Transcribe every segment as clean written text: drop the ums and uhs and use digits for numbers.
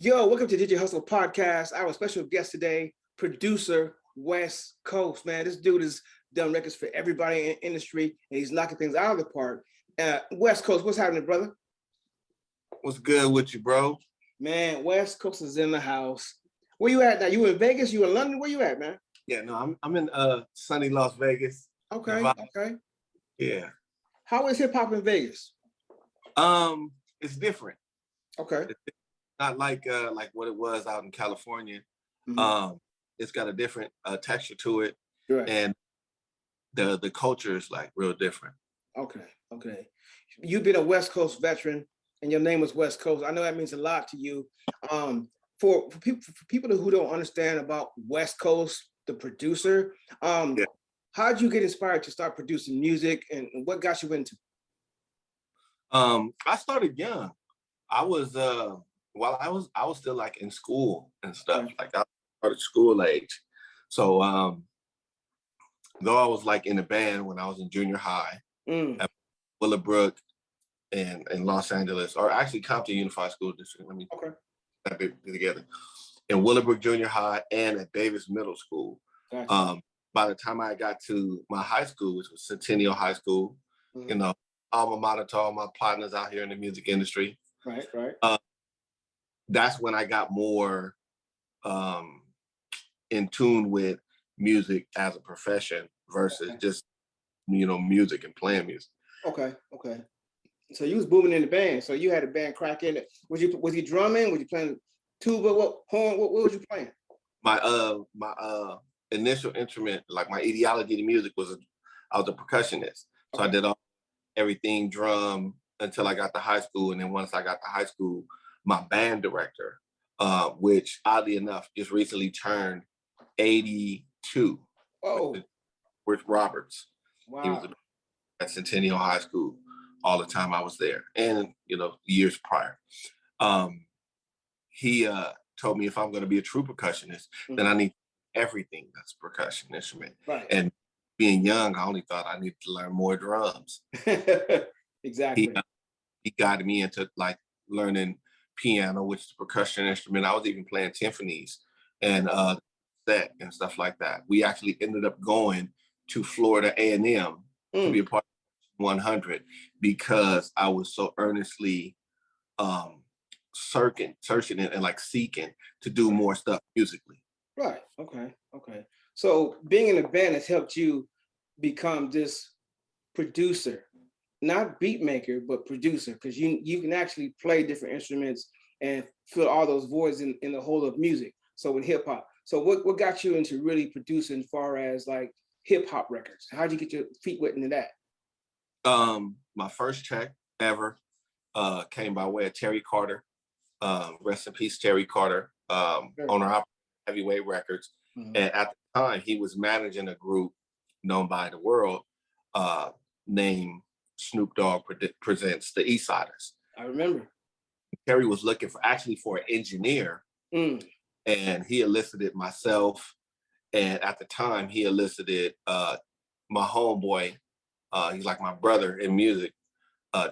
Yo, welcome to DJ Hustle Podcast. Our special guest today, producer West Coast. Man, this dude has done records for everybody in the industry, and he's knocking things out of the park. West Coast, what's happening, brother? What's good with you, bro? Man, West Coast is in the house. Where you at now? You in Vegas? You in London? Where you at, man? Yeah, no, I'm in sunny Las Vegas. Okay, okay. Yeah. How is hip hop in Vegas? It's different. Okay. It's not like what it was out in California. Mm-hmm. It's got a different texture to it, Right. and the culture is like real different. Okay, okay. You've been a West Coast veteran, and your name was West Coast. I know that means a lot to you. For people who don't understand about West Coast, the producer, Yeah. how did you get inspired to start producing music, and what got you into? I started young. I was while I was still like in school and stuff. Okay. Like I started school age. So though I was like in a band when I was in junior high at Willowbrook and in Los Angeles, or actually Compton Unified School District. Let me that bit together. In Willowbrook Junior High and at Davis Middle School. Gotcha. By the time I got to my high school, which was Centennial High School, you know, alma mater to all my partners out here in the music industry. Right, right. That's when I got more in tune with music as a profession versus just, music and playing music. Okay, okay. So you was booming in the band. So you had a band cracking. Was you drumming? Was you playing tuba? What horn? What was you playing? My initial instrument, like my ideology to music was I was a percussionist. So I did everything drum until I got to high school. And then once I got to high school, my band director, which oddly enough just recently turned 82. Oh, with Roberts. wow. He was at Centennial High School all the time I was there, and years prior. He told me if I'm going to be a true percussionist, then I need everything that's a percussion instrument. Right. And being young, I only thought I needed to learn more drums. Exactly. He guided me into like learning piano, which is a percussion instrument. I was even playing timpanis and set and stuff like that. We actually ended up going to Florida A&M to be a part of 100 because I was so earnestly searching and like seeking to do more stuff musically. Right. Okay. Okay. So being in a band has helped you become this producer, not beat maker, but producer, because you can actually play different instruments and fill all those voids in the whole of music. So with hip hop. So what got you into really producing as far as like hip hop records? How'd you get your feet wet into that? My first check ever came by way of Terry Carter. Rest in peace, Terry Carter, owner of Heavyweight Records. And at the time, he was managing a group known by the world named Snoop Dogg Presents the EASTSIDAZ. I remember. Terry was looking for an engineer, and he elicited myself. And at the time, he elicited my homeboy. He's like my brother in music,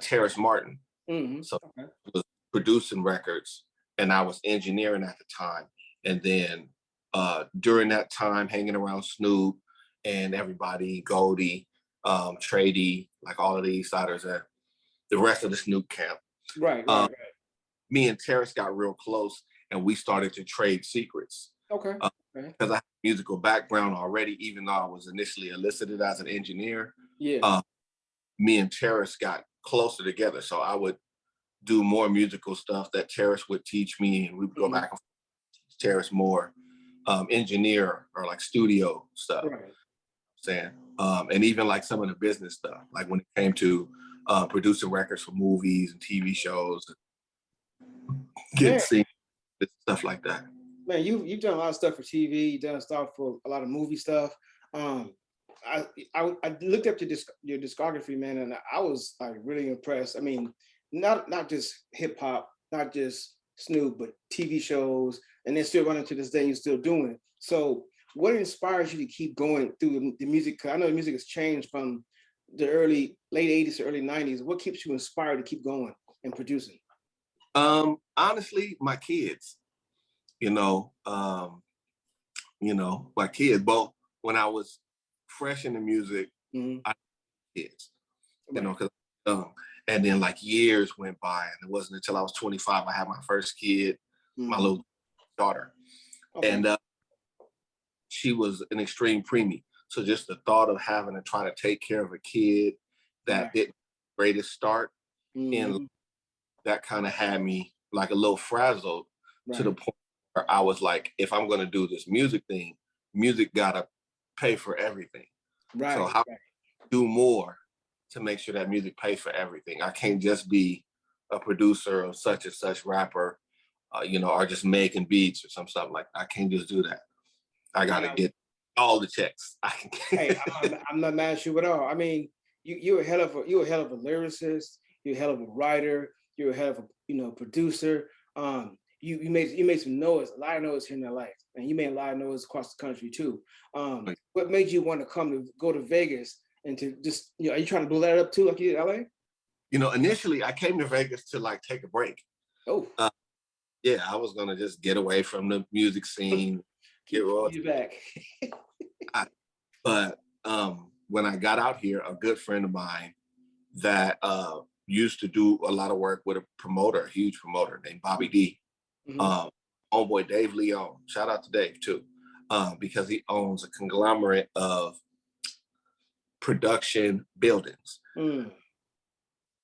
Terrace Martin. So he was producing records, and I was engineering at the time. And then during that time, hanging around Snoop and everybody, Goldie, Trady, like all of the EASTSIDAZ and the rest of the Snoop camp. Right. Me and Terrace got real close, and we started to trade secrets. Okay. Because I have a musical background already, even though I was initially elicited as an engineer. Yeah. Me and Terrace got closer together. So I would do more musical stuff that Terrace would teach me, and we would go back and forth, teach Terrace more engineer or like studio stuff. Right. Saying. And even like some of the business stuff, like when it came to producing records for movies and TV shows, getting seen, stuff like that. Man, you've done a lot of stuff for TV. You've done stuff for a lot of movie stuff. I looked up your discography, man, and I was like really impressed. I mean, not just hip hop, not just Snoop, but TV shows, and then still running to this day. You're still doing it. So, what inspires you to keep going through the music? Because I know the music has changed from the late '80s to early '90s. What keeps you inspired to keep going and producing? Honestly, my kids, my kids, both when I was fresh in the music, I had kids, because I'm young. And then like years went by and it wasn't until I was 25, I had my first kid, my little daughter. Okay. And she was an extreme preemie. So just the thought of having to try to take care of a kid that didn't greatest start in that kind of had me like a little frazzled to the point where I was like, if I'm going to do this music thing, music got to pay for everything. Right. So how do more to make sure that music pays for everything? I can't just be a producer of such and such rapper, or just making beats or some stuff like that. I can't just do that. I got to get all the checks. Hey, I'm not mad at you at all. I mean, you're a hell of a lyricist. You're a hell of a writer. You're a hell of a producer. You made some noise, a lot of noise here in LA, and you made a lot of noise across the country too. What made you want to go to Vegas and to just, are you trying to blow that up too, like you did LA? Initially I came to Vegas to like take a break. Oh. Yeah, I was gonna just get away from the music scene. Get you back. But when I got out here, a good friend of mine that used to do a lot of work with a huge promoter named Bobby D. Homeboy Dave Leon, shout out to Dave too, because he owns a conglomerate of production buildings.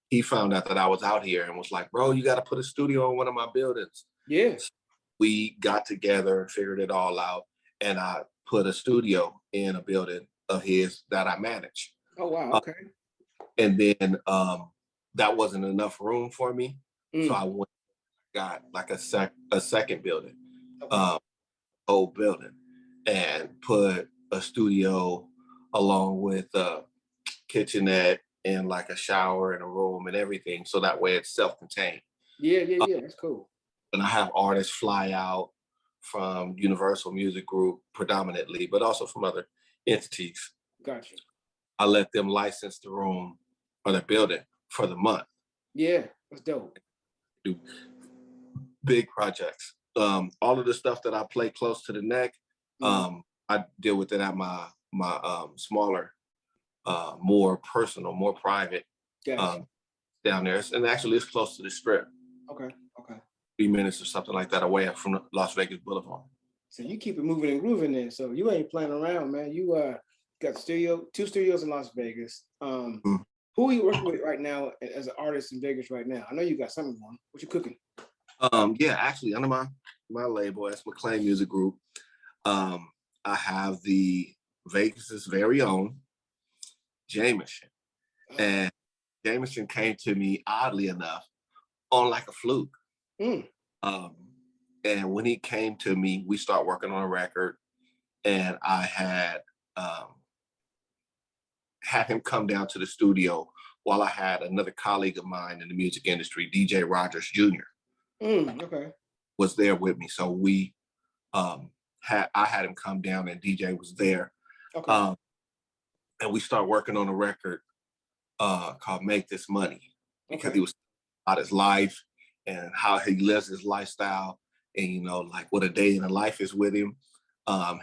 He found out that I was out here and was like, bro, you got to put a studio in one of my buildings. Yeah. So we got together and figured it all out, and I put a studio in a building of his that I manage. Oh, wow, okay. And then that wasn't enough room for me, so I got like a second building, old building, and put a studio along with a kitchenette and like a shower and a room and everything, so that way it's self-contained. Yeah, that's cool. And I have artists fly out from Universal Music Group predominantly, but also from other entities. Gotcha. I let them license the room or the building for the month. Yeah, that's dope. Do big projects. All of the stuff that I play close to the neck, I deal with it at my smaller, more personal, more private, down there. And actually, it's close to the Strip. Okay. 3 minutes or something like that away from Las Vegas Boulevard. So you keep it moving and grooving then. So you ain't playing around, man. You got two studios in Las Vegas. Who are you working with right now as an artist in Vegas right now? I know you got something on. What you cooking? Yeah, actually, under my label, that's McLean Music Group. I have the Vegas's very own Jameson. And Jameson came to me, oddly enough, on like a fluke. And when he came to me, we started working on a record, and I had him come down to the studio while I had another colleague of mine in the music industry, DJ Rogers Jr. Okay. Was there with me. So we I had him come down and DJ was there. Okay. And we started working on a record called Make This Money, because he was about his life and how he lives his lifestyle, and like what a day in the life is with him.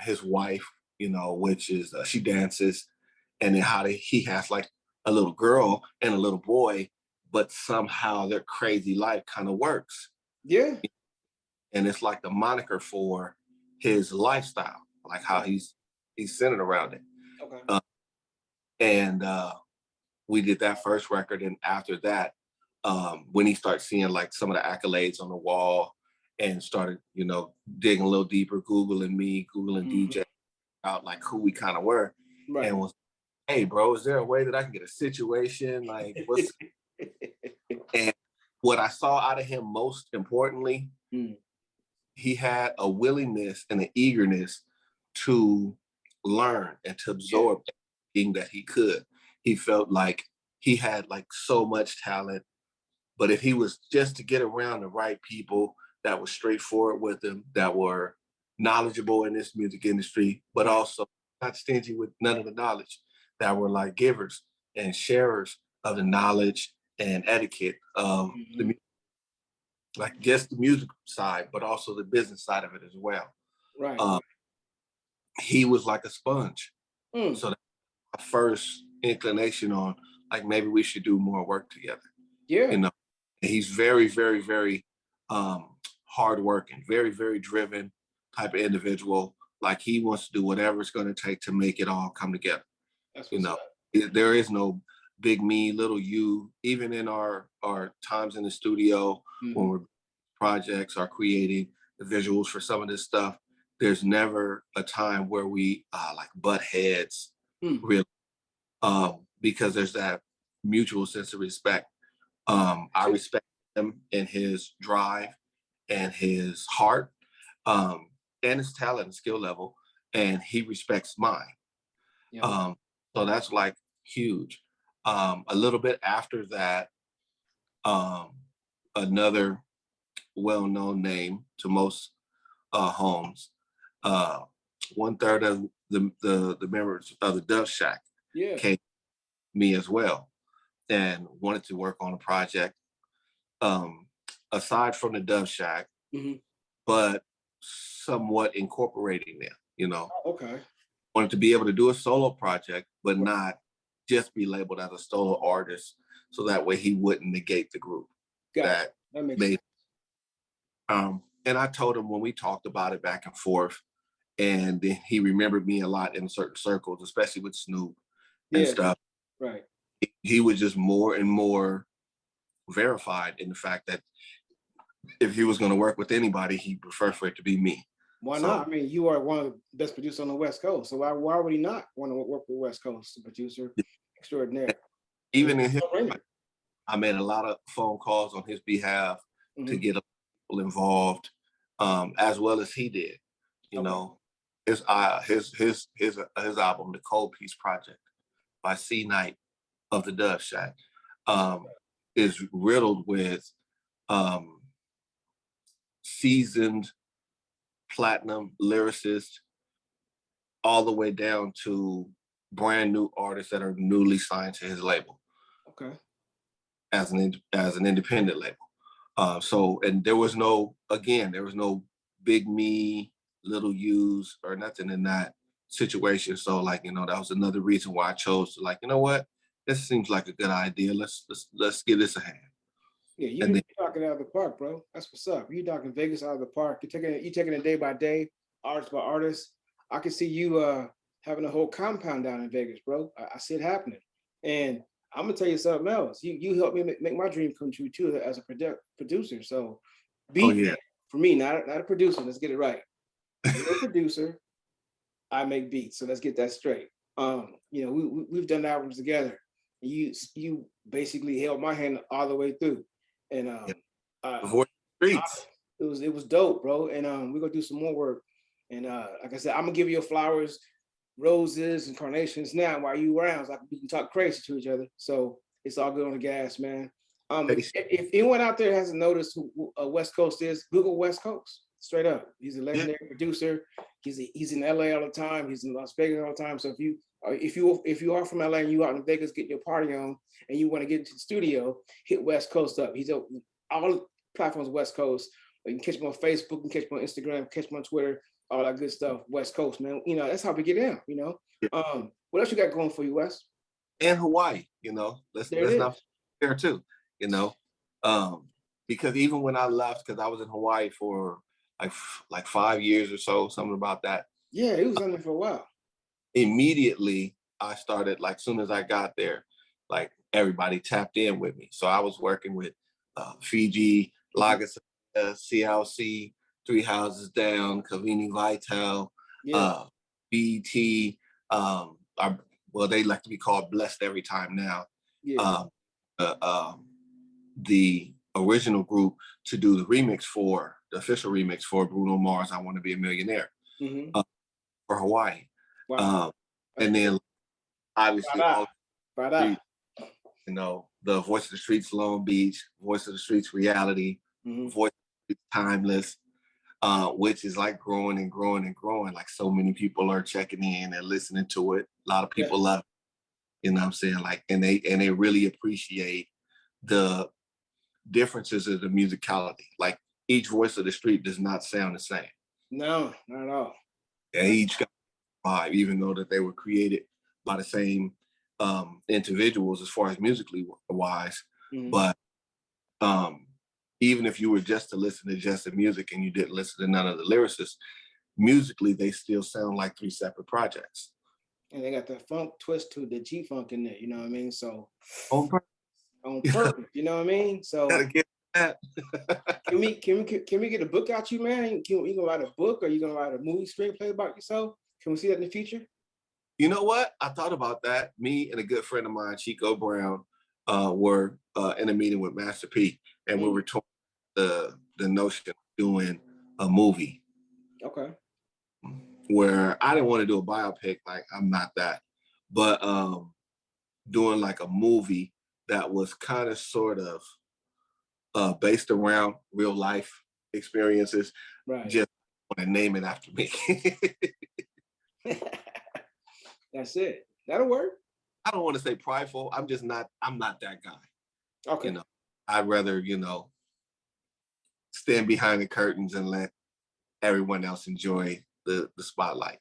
His wife, which is she dances, and then how he has like a little girl and a little boy, but somehow their crazy life kind of works. Yeah. And it's like the moniker for his lifestyle, like how he's centered around it. Okay. And we did that first record, and after that, when he started seeing like some of the accolades on the wall and started, digging a little deeper, Googling DJ out like who we kind of were, and was, hey bro, is there a way that I can get a situation? Like what's and what I saw out of him most importantly, he had a willingness and an eagerness to learn and to absorb everything that he could. He felt like he had like so much talent, but if he was just to get around the right people that were straightforward with him, that were knowledgeable in this music industry, but also not stingy with none of the knowledge, that were like givers and sharers of the knowledge and etiquette of the music, like just the music side, but also the business side of it as well. Right. He was like a sponge. Mm. So that's my first inclination on like maybe we should do more work together. Yeah. You know, and he's very, very, very hardworking, very, very driven type of individual. Like he wants to do whatever it's going to take to make it all come together. That's you know, up. there is no big me, little you. Even in our times in the studio when we're projects are creating the visuals for some of this stuff, there's never a time where we like butt heads, really, because there's that mutual sense of respect. I respect him in his drive and his heart, and his talent and skill level, and he respects mine. Yeah. So that's like huge. A little bit after that, another well-known name to most homes, 1/3 of the members of the Dove Shack came to me as well and wanted to work on a project aside from the Dove Shack, but somewhat incorporating them, you know. Okay. Wanted to be able to do a solo project, but not just be labeled as a solo artist, so that way he wouldn't negate the group. That makes sense. And I told him when we talked about it back and forth, and then he remembered me a lot in certain circles, especially with Snoop and stuff. Right. He was just more and more verified in the fact that if he was going to work with anybody, he'd prefer for it to be me. Why not? I mean, you are one of the best producers on the West Coast, so why would he not want to work with West Coast producer extraordinaire? Even in his, I made a lot of phone calls on his behalf to get people involved, as well as he did. You know, his album, The Cold Peace Project by C Knight of the Dove Shack, is riddled with seasoned platinum lyricists, all the way down to brand new artists that are newly signed to his label. Okay. As an independent label. So, and there was no big me, little yous or nothing in that situation. So like, you know, that was another reason why I chose to like, you know what, this seems like a good idea. Let's give this a hand. Yeah, you're knocking out of the park, bro. That's what's up. You're knocking Vegas out of the park. You're taking it day by day, artist by artist. I can see you having a whole compound down in Vegas, bro. I see it happening. And I'm gonna tell you something else. You helped me make my dream come true too as a producer. So for me, not a producer. Let's get it right. You're a producer. I make beats. So let's get that straight. You know, we've done albums together. You basically held my hand all the way through. And streets. It was dope, bro. And we're gonna do some more work. And like I said, I'm gonna give you your flowers, roses and carnations now while you around, so we can talk crazy to each other. So it's all good on the gas, man. If anyone out there hasn't noticed who West Coast is, Google West Coast. Straight up. He's a legendary producer. He's in LA all the time. He's in Las Vegas all the time. So if you are from LA and you out in Vegas getting your party on and you want to get into the studio, hit West Coast up. He's on all platforms West Coast. You can catch him on Facebook, you can catch him on Instagram, catch him on Twitter, all that good stuff. West Coast, man. You know, that's how we get in, you know. What else you got going for you, Wes? And Hawaii, you know. Let's not there too, you know. Because even when I left, because I was in Hawaii for like 5 years or so, something about that. Yeah, he was on there for a while. Immediately, I started, like, soon as I got there, like, everybody tapped in with me. So I was working with Fiji, Lagos, CLC, Three Houses Down, Kavini Vital, BT. Well, they like to be called Blessed Every Time now. Yeah. The original group to do the official remix for Bruno Mars, I Want to Be a Millionaire, for Hawaii. Wow. And then obviously, you know, the Voice of the Streets Long Beach, Voice of the Streets Reality, Voice of the Streets Timeless, which is like growing and growing and growing. Like so many people are checking in and listening to it. A lot of people love it. You know what I'm saying? Like, and they really appreciate the differences in the musicality. Like each voice of the street does not sound the same. No, not at all. They each got a vibe, even though that they were created by the same individuals as far as musically wise. But even if you were just to listen to just the music and you didn't listen to none of the lyricists, musically they still sound like 3 separate projects. And they got the funk twist to the G-funk in there, you know what I mean? So on purpose, you know what I mean? So gotta get that. can we get a book out you, man? You gonna write a book, or you gonna write a movie screenplay about yourself? Can we see that in the future? You know what? I thought about that. Me and a good friend of mine, Chico Brown, were in a meeting with Master P, and we were talking the notion of doing a movie. Okay. Where I didn't want to do a biopic, like I'm not that, but doing like a movie that was kind of sort of based around real life experiences. Right. Just want to name it after me. That's it. That'll work. I don't want to say prideful. I'm not that guy. Okay. You know, I'd rather, you know, stand behind the curtains and let everyone else enjoy the spotlight.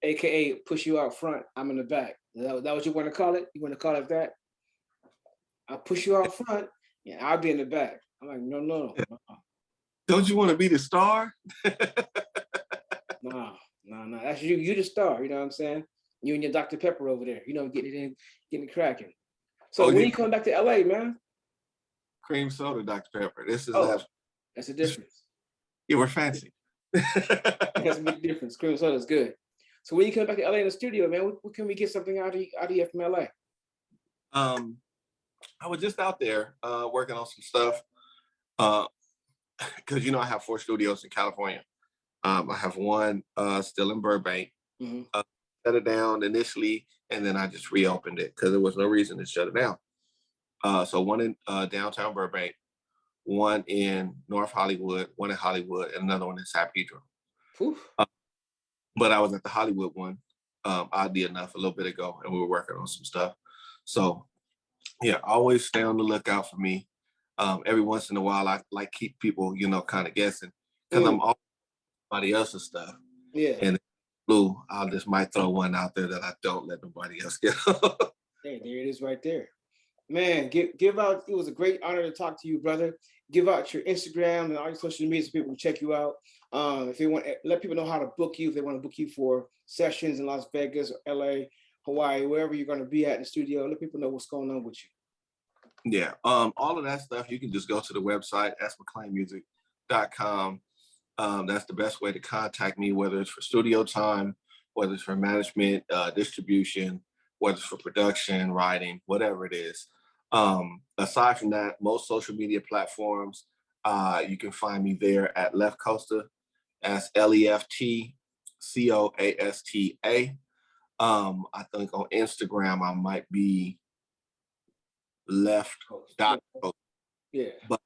AKA push you out front, I'm in the back. Is that what you want to call it? You want to call it that? I'll push you out front and I'll be in the back. I'm like, no. Don't you want to be the star? No. That's you. You the star. You know what I'm saying? You and your Dr. Pepper over there. You know, getting it cracking. So when you coming back to LA, man? Cream soda, Dr. Pepper. This is that's a difference. Yeah, we're fancy. That's a big difference. Cream soda is good. So when you come back to LA in the studio, man, what can we get something out of you from LA? I was just out there working on some stuff because you know I have 4 studios in California. I have one still in Burbank. Shut it down initially, and then I just reopened it because there was no reason to shut it down. So one in downtown Burbank, one in North Hollywood, one in Hollywood, and another one in San Pedro. But I was at the Hollywood one, oddly enough, a little bit ago, and we were working on some stuff. So yeah, always stay on the lookout for me. Every once in a while, I like keep people, you know, kind of guessing because I'm all somebody else's stuff. Yeah. And blue, I just might throw one out there that I don't let nobody else get. Hey, there it is right there. Man, give out, it was a great honor to talk to you, brother. Give out your Instagram and all your social media so people can check you out. If they want, let people know how to book you, if they want to book you for sessions in Las Vegas, or LA, Hawaii, wherever you're going to be at in the studio. Let people know what's going on with you. Yeah, all of that stuff, you can just go to the website, smcclainmusic.com. That's the best way to contact me, whether it's for studio time, whether it's for management, distribution, whether it's for production, writing, whatever it is. Aside from that, most social media platforms, you can find me there at Left Coasta. That's LEFTCOASTA. I think on Instagram, I might be Left Coast. Yeah. But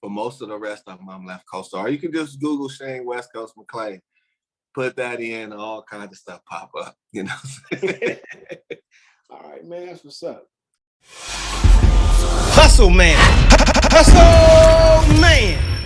for most of the rest of them, I'm Left Coast. Or you can just Google Shane West Coast McClain. Put that in, all kinds of stuff pop up, you know. All right, man, that's what's up. Hustle man. Hustle man.